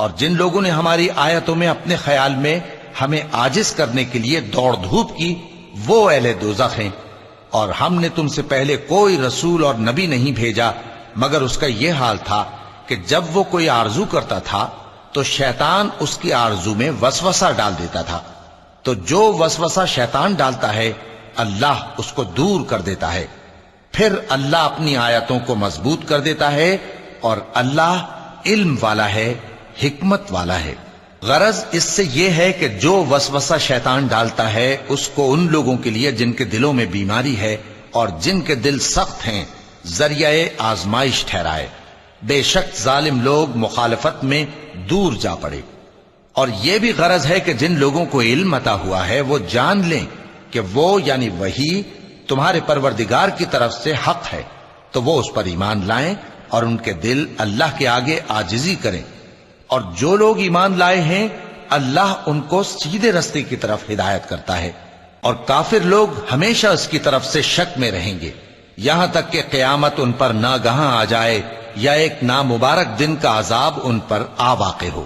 اور جن لوگوں نے ہماری آیتوں میں اپنے خیال میں ہمیں عاجز کرنے کے لیے دوڑ دھوپ کی، وہ اہل دوزخ ہیں۔ اور ہم نے تم سے پہلے کوئی رسول اور نبی نہیں بھیجا مگر اس کا یہ حال تھا کہ جب وہ کوئی آرزو کرتا تھا تو شیطان اس کی آرزو میں وسوسہ ڈال دیتا تھا، تو جو وسوسہ شیطان ڈالتا ہے اللہ اس کو دور کر دیتا ہے، پھر اللہ اپنی آیتوں کو مضبوط کر دیتا ہے، اور اللہ علم والا ہے، حکمت والا ہے۔ غرض اس سے یہ ہے کہ جو وسوسہ شیطان ڈالتا ہے اس کو ان لوگوں کے لیے جن کے دلوں میں بیماری ہے اور جن کے دل سخت ہیں ذریعہ آزمائش ٹھہرائے۔ بے شک ظالم لوگ مخالفت میں دور جا پڑے۔ اور یہ بھی غرض ہے کہ جن لوگوں کو علم عطا ہوا ہے وہ جان لیں کہ وہ یعنی وحی تمہارے پروردگار کی طرف سے حق ہے، تو وہ اس پر ایمان لائیں اور ان کے دل اللہ کے آگے عاجزی کریں۔ اور جو لوگ ایمان لائے ہیں اللہ ان کو سیدھے رستے کی طرف ہدایت کرتا ہے، اور کافر لوگ ہمیشہ اس کی طرف سے شک میں رہیں گے یہاں تک کہ قیامت ان پر ناگہاں آ جائے یا ایک نامبارک دن کا عذاب ان پر آ واقع ہو۔